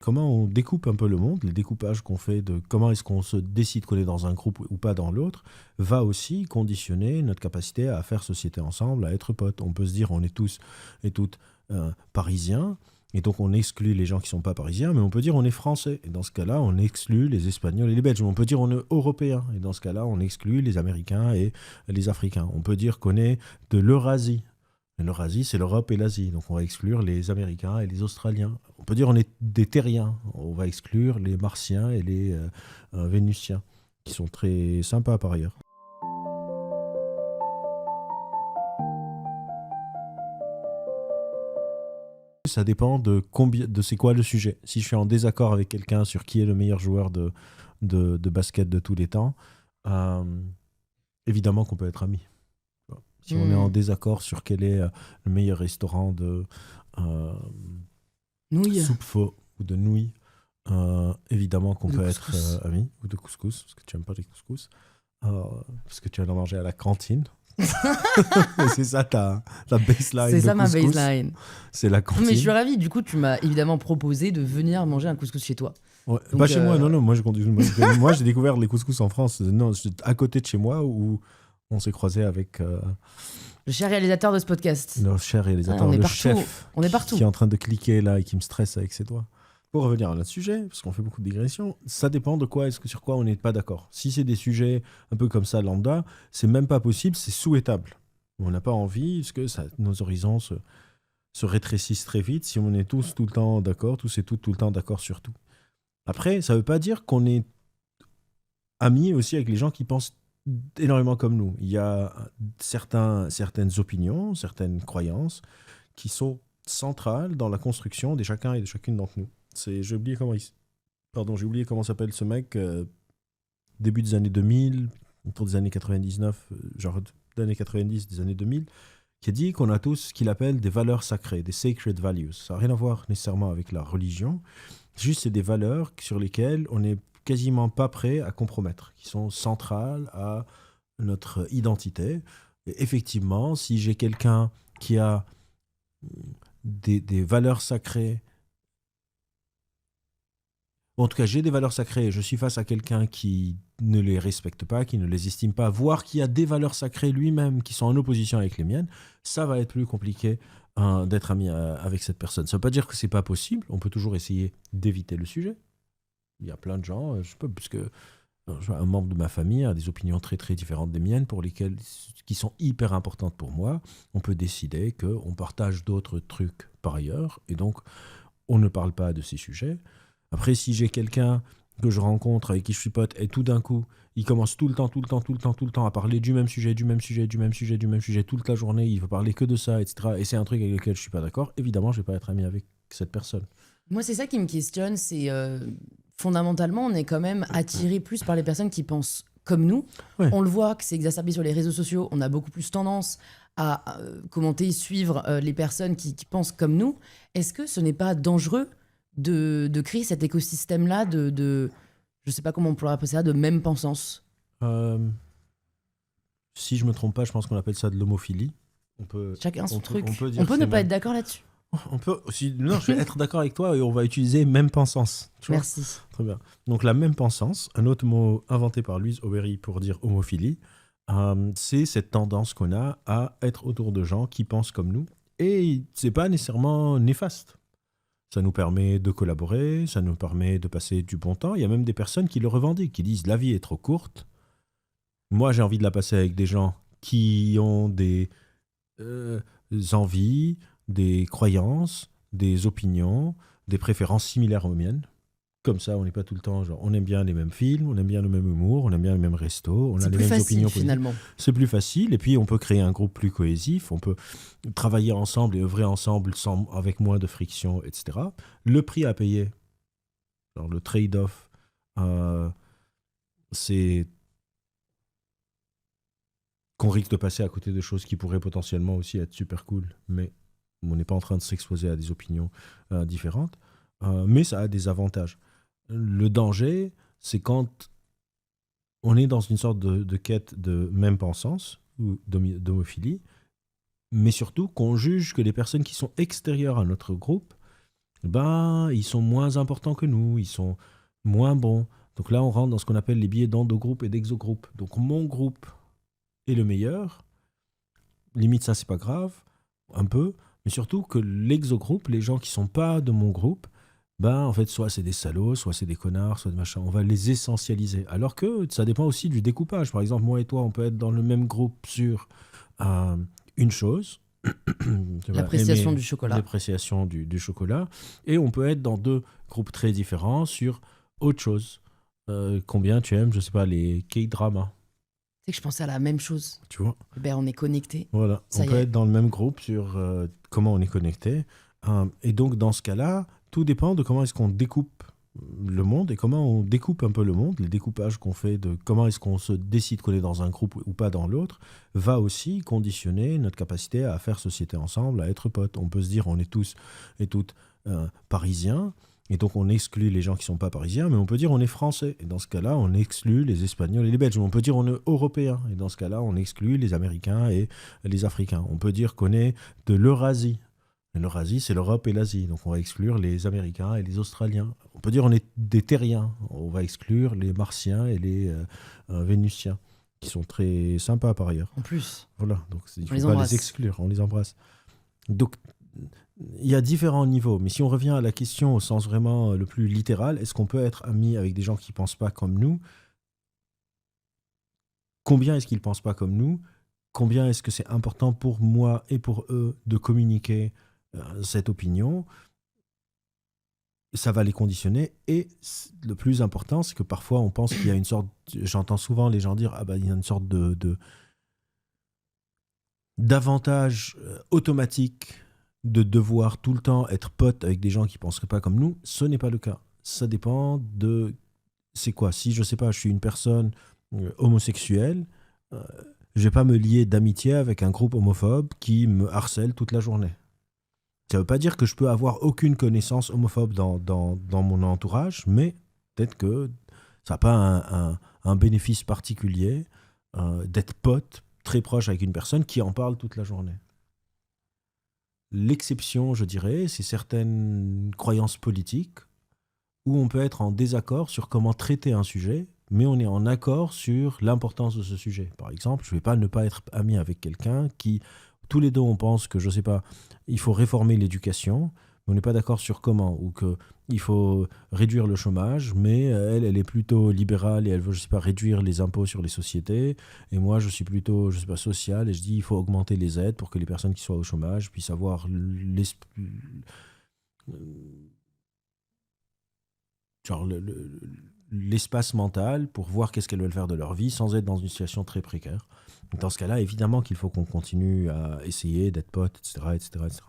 comment on découpe un peu le monde, les découpages qu'on fait de comment est-ce qu'on se décide qu'on est dans un groupe ou pas dans l'autre, va aussi conditionner notre capacité à faire société ensemble, à être potes. On peut se dire on est tous et toutes parisiens, et donc on exclut les gens qui ne sont pas parisiens, mais on peut dire on est français. Et dans ce cas-là, on exclut les Espagnols et les Belges. On peut dire on est européen. Et dans ce cas-là, on exclut les Américains et les Africains. On peut dire qu'on est de l'Eurasie. L'Eurasie, c'est l'Europe et l'Asie. Donc, on va exclure les Américains et les Australiens. On peut dire on est des terriens. On va exclure les Martiens et les Vénusiens, qui sont très sympas par ailleurs. Ça dépend de c'est quoi le sujet. Si je suis en désaccord avec quelqu'un sur qui est le meilleur joueur de basket de tous les temps, euh, évidemment qu'on peut être amis. Si on est en désaccord sur quel est le meilleur restaurant de Nouilles. soupe faux ou de nouilles, évidemment qu'on peut être amis, ou de couscous, parce que tu n'aimes pas les couscous, parce que tu vas en manger à la cantine. C'est ça ta baseline. C'est ça ma baseline. C'est la cantine. Mais je suis ravie, du coup tu m'as évidemment proposé de venir manger un couscous chez toi. Ouais. Pas chez moi, non, moi j'ai découvert les couscous en France, non, à côté de chez moi où on s'est croisé avec le cher réalisateur de ce podcast. Le cher réalisateur, on est le partout. chef on est partout. Qui est en train de cliquer là et qui me stresse avec ses doigts. Pour revenir à notre sujet, parce qu'on fait beaucoup de digressions, ça dépend de quoi, sur quoi on n'est pas d'accord. Si c'est des sujets un peu comme ça, lambda, c'est même pas possible, c'est souhaitable. On n'a pas envie, parce que nos horizons se rétrécissent très vite si on est tous tout le temps d'accord, tous et toutes tout le temps d'accord sur tout. Après, ça veut pas dire qu'on est amis aussi avec les gens qui pensent énormément comme nous. Il y a certaines opinions, certaines croyances qui sont centrales dans la construction de chacun et de chacune d'entre nous. J'ai oublié comment s'appelle ce mec, début des années 2000, autour des années 99, genre des années 90, des années 2000, qui a dit qu'on a tous ce qu'il appelle des valeurs sacrées, des sacred values. Ça n'a rien à voir nécessairement avec la religion, juste c'est des valeurs sur lesquelles on n'est quasiment pas prêt à compromettre, qui sont centrales à notre identité. Et effectivement, si j'ai quelqu'un qui a des valeurs sacrées, en tout cas, j'ai des valeurs sacrées et je suis face à quelqu'un qui ne les respecte pas, qui ne les estime pas, voire qui a des valeurs sacrées lui-même qui sont en opposition avec les miennes, ça va être plus compliqué d'être ami avec cette personne. Ça ne veut pas dire que ce n'est pas possible, on peut toujours essayer d'éviter le sujet. Il y a plein de gens, je sais pas, puisque un membre de ma famille a des opinions très très différentes des miennes qui sont hyper importantes pour moi. On peut décider qu'on partage d'autres trucs par ailleurs et donc on ne parle pas de ces sujets. Après, si j'ai quelqu'un que je rencontre, avec qui je suis pote, et tout d'un coup, il commence tout le temps à parler du même sujet, toute la journée, il veut parler que de ça, etc. Et c'est un truc avec lequel je suis pas d'accord, évidemment, je vais pas être ami avec cette personne. Moi, c'est ça qui me questionne, c'est fondamentalement, on est quand même attiré plus par les personnes qui pensent comme nous. Ouais. On le voit que c'est exacerbé sur les réseaux sociaux, on a beaucoup plus tendance à commenter, suivre les personnes qui pensent comme nous. Est-ce que ce n'est pas dangereux de créer cet écosystème-là de je sais pas comment on pourrait appeler ça, de même pensance? Si je me trompe pas, je pense qu'on appelle ça de l'homophilie. Chacun son truc. On peut ne pas être d'accord là-dessus. On peut aussi. Non, je vais être d'accord avec toi et on va utiliser même pensance. Merci. Très bien. Donc la même pensance, un autre mot inventé par Louise Aubéry pour dire homophilie, c'est cette tendance qu'on a à être autour de gens qui pensent comme nous et c'est pas nécessairement néfaste. Ça nous permet de collaborer, ça nous permet de passer du bon temps. Il y a même des personnes qui le revendiquent, qui disent « la vie est trop courte ». Moi, j'ai envie de la passer avec des gens qui ont des envies, des croyances, des opinions, des préférences similaires aux miennes. Comme ça, on n'est pas tout le temps genre, on aime bien les mêmes films, on aime bien le même humour, on aime bien les mêmes restos, on a les mêmes opinions finalement. C'est plus facile et puis on peut créer un groupe plus cohésif, on peut travailler ensemble et œuvrer ensemble avec moins de friction, etc. Le prix à payer, alors le trade-off, c'est qu'on risque de passer à côté de choses qui pourraient potentiellement aussi être super cool, mais on n'est pas en train de s'exposer à des opinions différentes, mais ça a des avantages. Le danger, c'est quand on est dans une sorte de quête de même pensance ou d'homophilie, mais surtout qu'on juge que les personnes qui sont extérieures à notre groupe ben, ils sont moins importants que nous, ils sont moins bons. Donc là, on rentre dans ce qu'on appelle les biais d'endogroupe et d'exogroupe. Donc mon groupe est le meilleur. Limite, ça, c'est pas grave, un peu. Mais surtout que l'exogroupe, les gens qui sont pas de mon groupe, ben, en fait, soit c'est des salauds, soit c'est des connards, soit des machins. On va les essentialiser. Alors que ça dépend aussi du découpage. Par exemple, moi et toi, on peut être dans le même groupe sur euh, une chose. L'appréciation du chocolat. L'appréciation du chocolat. Et on peut être dans deux groupes très différents sur autre chose. Combien tu aimes, je sais pas, les K-dramas. Tu sais que je pensais à la même chose. Tu vois. Ben, on est connectés. Voilà, on peut être dans le même groupe sur comment on est connecté. Et donc, dans ce cas-là, tout dépend de comment est-ce qu'on découpe le monde et comment on découpe un peu le monde. Les découpages qu'on fait de comment est-ce qu'on se décide qu'on est dans un groupe ou pas dans l'autre va aussi conditionner notre capacité à faire société ensemble, à être potes. On peut se dire on est tous et toutes parisiens. Et donc, on exclut les gens qui ne sont pas parisiens, mais on peut dire on est français. Et dans ce cas-là, on exclut les Espagnols et les Belges. On peut dire on est européen. Et dans ce cas-là, on exclut les Américains et les Africains. On peut dire qu'on est de l'Eurasie. Et l'Eurasie, c'est l'Europe et l'Asie. Donc, on va exclure les Américains et les Australiens. On peut dire on est des terriens. On va exclure les Martiens et les Vénusiens, qui sont très sympas par ailleurs. En plus. Voilà. Donc, il ne faut pas les exclure. On les embrasse. Donc, il y a différents niveaux, mais si on revient à la question au sens vraiment le plus littéral, est-ce qu'on peut être ami avec des gens qui ne pensent pas comme nous? Combien est-ce qu'ils ne pensent pas comme nous? Combien est-ce que c'est important pour moi et pour eux de communiquer cette opinion? Ça va les conditionner. Et le plus important, c'est que parfois on pense qu'il y a une sorte... J'entends souvent les gens dire « Ah ben, il y a une sorte d'avantage automatique de devoir tout le temps être pote avec des gens qui ne penseraient pas comme nous. » Ce n'est pas le cas. Ça dépend de... C'est quoi? Si, je ne sais pas, je suis une personne homosexuelle, je ne vais pas me lier d'amitié avec un groupe homophobe qui me harcèle toute la journée. Ça ne veut pas dire que je peux avoir aucune connaissance homophobe dans mon entourage, mais peut-être que ça n'a pas un bénéfice particulier d'être pote très proche avec une personne qui en parle toute la journée. L'exception, je dirais, c'est certaines croyances politiques où on peut être en désaccord sur comment traiter un sujet, mais on est en accord sur l'importance de ce sujet. Par exemple, je ne vais pas ne pas être ami avec quelqu'un qui, tous les deux, on pense que, je ne sais pas, il faut réformer l'éducation, mais on n'est pas d'accord sur comment, ou qu'il faut réduire le chômage, mais elle est plutôt libérale et elle veut, je sais pas, réduire les impôts sur les sociétés, et moi, je suis plutôt, je sais pas, social, et je dis il faut augmenter les aides pour que les personnes qui soient au chômage puissent avoir l'espace mental pour voir qu'est-ce qu'elles veulent faire de leur vie sans être dans une situation très précaire. Dans ce cas-là, évidemment qu'il faut qu'on continue à essayer d'être potes, etc., etc., etc.